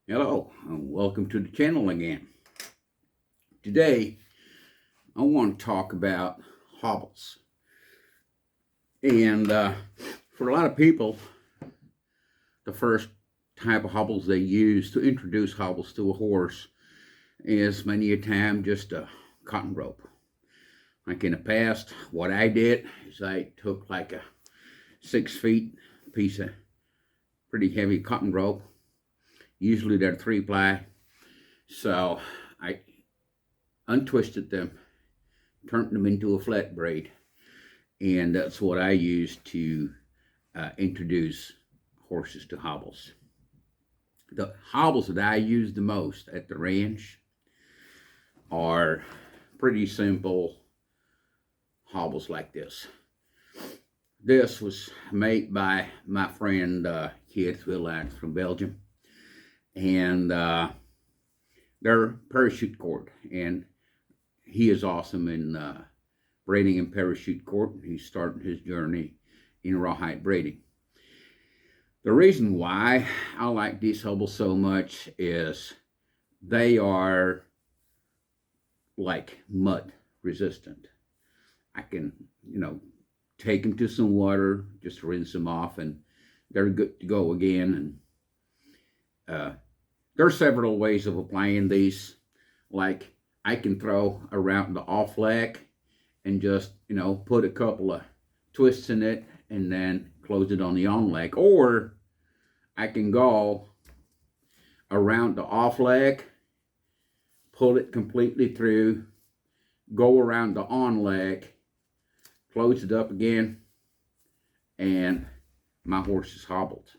Hello, and welcome to the channel again. Today, I want to talk about hobbles. And for a lot of people, the first type of hobbles they use to introduce hobbles to a horse is many a time just a cotton rope. Like in the past, what I did is I took like a 6 feet piece of pretty heavy cotton rope. Usually they're 3-ply. So I untwisted them, turned them into a flat braid, and that's what I use to introduce horses to hobbles. The hobbles that I use the most at the ranch are pretty simple hobbles like this. This was made by my friend Keith Willard from Belgium, and they're parachute cord, and he is awesome in braiding and parachute cord. He's starting his journey in rawhide braiding. The reason why I like these hobbles so much is they are like mud resistant. I can, take them to some water, just rinse them off, and they're good to go again. And there are several ways of applying these. Like I can throw around the off leg and just, put a couple of twists in it and then close it on the on leg. Or I can go around the off leg, pull it completely through, go around the on leg, close it up again, and my horse is hobbled.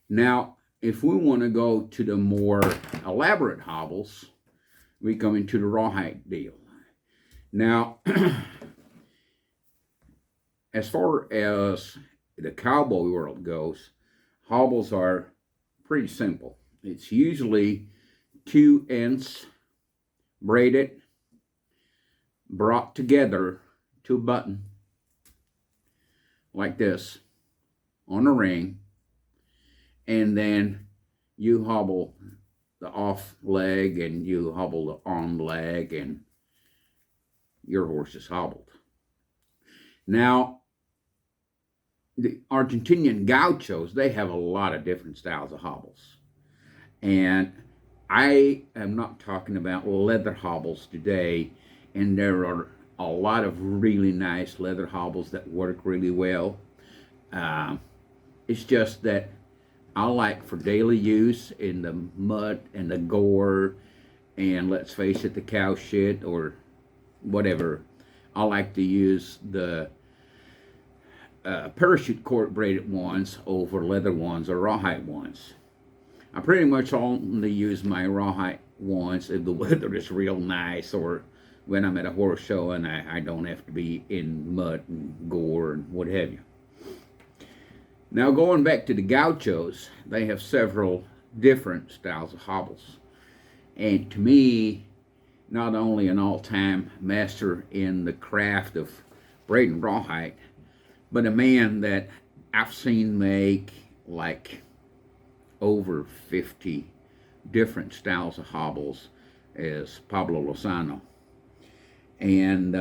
Now, if we want to go to the more elaborate hobbles, we come into the rawhide deal. Now, as far as the cowboy world goes, hobbles are pretty simple. It's usually 2 ends braided, brought together to a button like this on a ring, and then you hobble the off leg and you hobble the on leg, and your horse is hobbled. Now, the Argentinian Gauchos, they have a lot of different styles of hobbles. And I am not talking about leather hobbles today, and there are a lot of really nice leather hobbles that work really well. It's just that I like for daily use in the mud and the gore, and let's face it, the cow shit or whatever. I like to use the parachute cord braided ones over leather ones or rawhide ones. I pretty much only use my rawhide ones if the weather is real nice, or when I'm at a horse show and I don't have to be in mud and gore and what have you. Now, going back to the Gauchos, they have several different styles of hobbles. And to me, not only an all-time master in the craft of braiding rawhide, but a man that I've seen make like over 50 different styles of hobbles is Pablo Lozano. And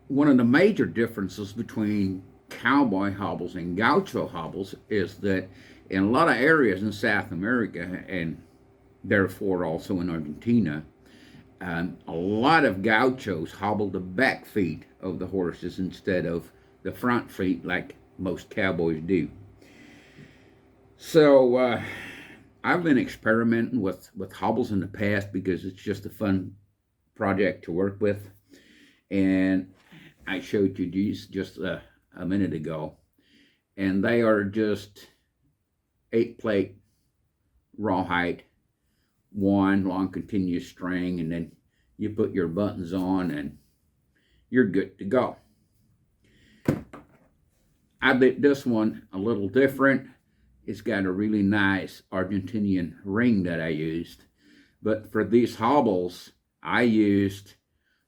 one of the major differences between cowboy hobbles and gaucho hobbles is that in a lot of areas in South America, and therefore also in Argentina, a lot of gauchos hobble the back feet of the horses instead of the front feet like most cowboys do. So I've been experimenting with hobbles in the past because it's just a fun project to work with. And I showed you these just a minute ago. And they are just 8-plate rawhide, one long continuous string, and then you put your buttons on and you're good to go. I did this one a little different. It's got a really nice Argentinian ring that I used. But for these hobbles, I used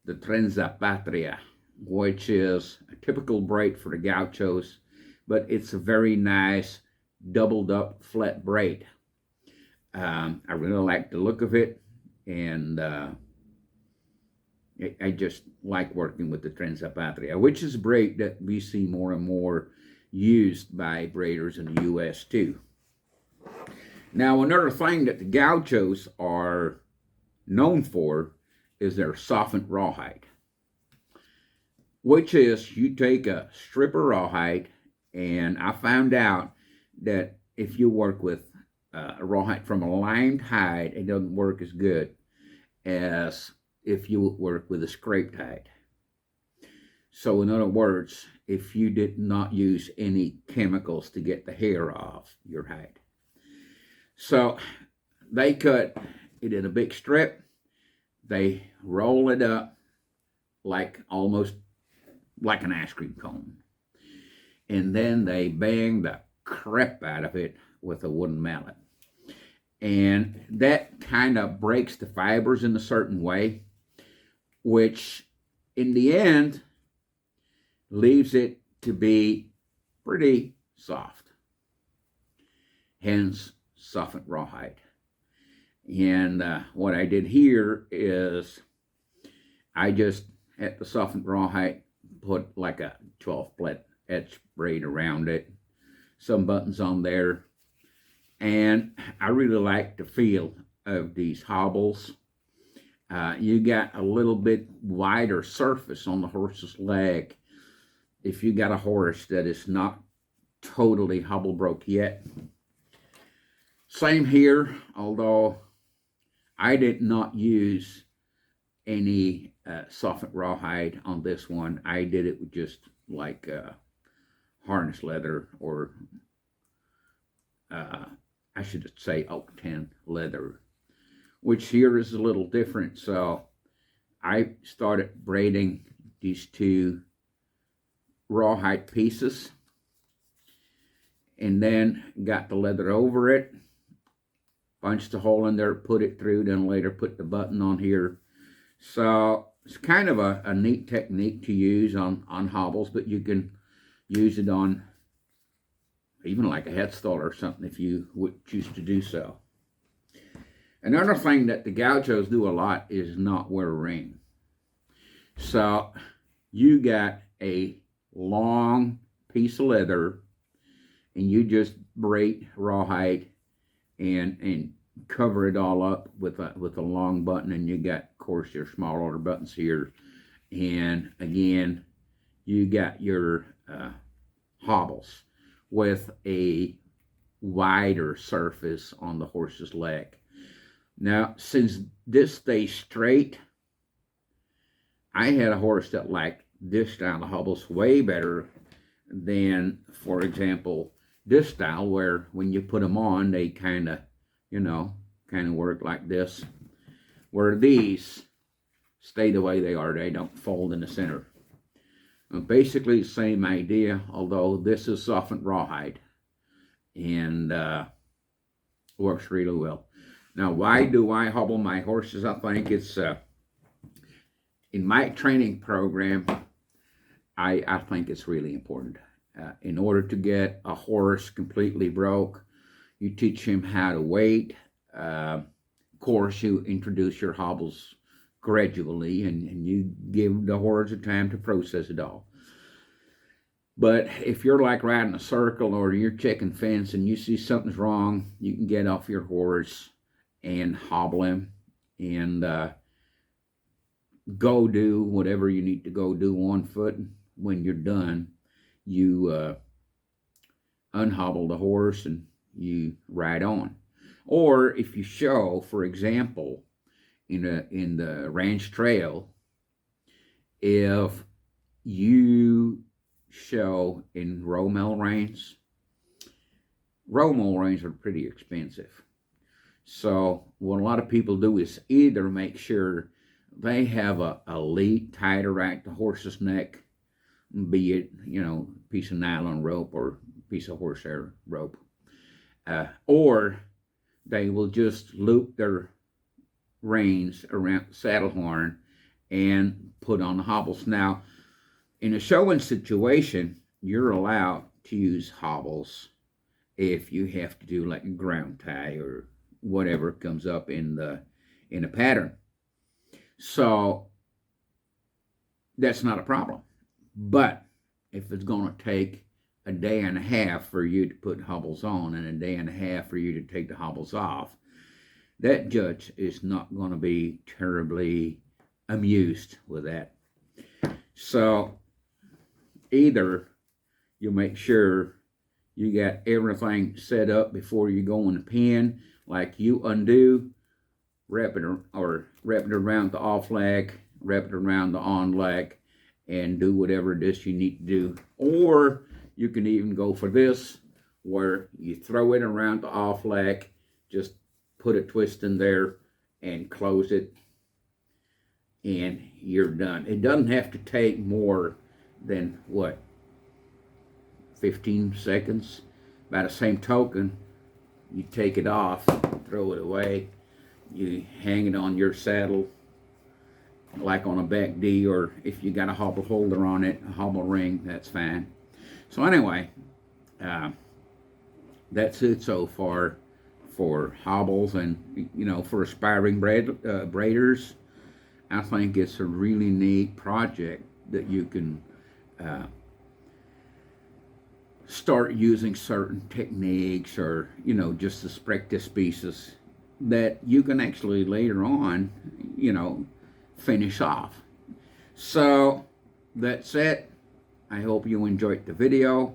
the Trenza Patria, which is a typical braid for the gauchos, but it's a very nice doubled up flat braid. I really like the look of it, and I just like working with the Transapatria, which is a braid that we see more and more used by braiders in the U.S. too. Now, another thing that the Gauchos are known for is their softened rawhide, which is you take a strip of rawhide, and I found out that if you work with a rawhide from a limed hide, it doesn't work as good as if you work with a scraped hide. So in other words, if you did not use any chemicals to get the hair off your hide. So they cut it in a big strip. They roll it up like almost like an ice cream cone. And then they bang the crap out of it with a wooden mallet. And that kind of breaks the fibers in a certain way, which in the end leaves it to be pretty soft. Hence, softened rawhide. And what I did here is I just, at the softened rawhide, put like a 12-split etch braid around it, some buttons on there, and I really like the feel of these hobbles. You got a little bit wider surface on the horse's leg if you got a horse that is not totally hobble broke yet. Same here, although I did not use any softened rawhide on this one. I did it with just like harness leather, or I should say oak tan leather, which here is a little different. So I started braiding these two rawhide pieces, and then got the leather over it, punched a hole in there, put it through, then later put the button on here. So it's kind of a neat technique to use on hobbles, but you can use it on even like a headstall or something if you would choose to do so. Another thing that the Gauchos do a lot is not wear a ring. So you got a long piece of leather, and you just braid rawhide and cover it all up with a long button, and you got, of course, your smaller buttons here, and again you got your hobbles with a wider surface on the horse's leg. Now, since this stays straight, I had a horse that liked this style of hobbles way better than, for example, this style, where when you put them on, they kind of, work like this, where these stay the way they are. They don't fold in the center. Basically the same idea, although this is softened rawhide, and works really well. Now, why do I hobble my horses? I think it's in my training program, I think it's really important. In order to get a horse completely broke, you teach him how to wait. Of course, you introduce your hobbles gradually, and you give the horse a time to process it all. But if you're like riding a circle, or you're checking fence and you see something's wrong, you can get off your horse and hobble him, and go do whatever you need to go do on foot. When you're done, you unhobble the horse and you ride on. Or if you show, for example, in the ranch trail, if you show in row mill reins are pretty expensive. So what a lot of people do is either make sure they have a lead tied around the horse's neck, be it, piece of nylon rope or piece of horsehair rope, or they will just loop their reins around the saddle horn and put on the hobbles. Now, in a showing situation, you're allowed to use hobbles if you have to do like a ground tie or whatever comes up in a pattern. So that's not a problem. But if it's going to take a day and a half for you to put hobbles on and a day and a half for you to take the hobbles off, that judge is not going to be terribly amused with that. So either you make sure you got everything set up before you go in the pen, like you undo, wrap it around the off leg, wrap it around the on leg, and do whatever it is you need to do. Or you can even go for this, where you throw it around the off leg, just put a twist in there and close it, and you're done. It doesn't have to take more than, what, 15 seconds? By the same token, you take it off, throw it away, you hang it on your saddle, like on a back D, or if you got a hobble holder on it, a hobble ring, that's fine. So anyway, that's it so far for hobbles, and for aspiring braiders. I think it's a really neat project that you can start using certain techniques, or just as practice pieces that you can actually later on finish off. So that's it. I hope you enjoyed the video.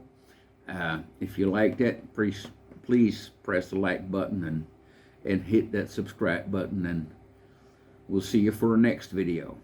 If you liked it, please press the like button and hit that subscribe button, and we'll see you for our next video.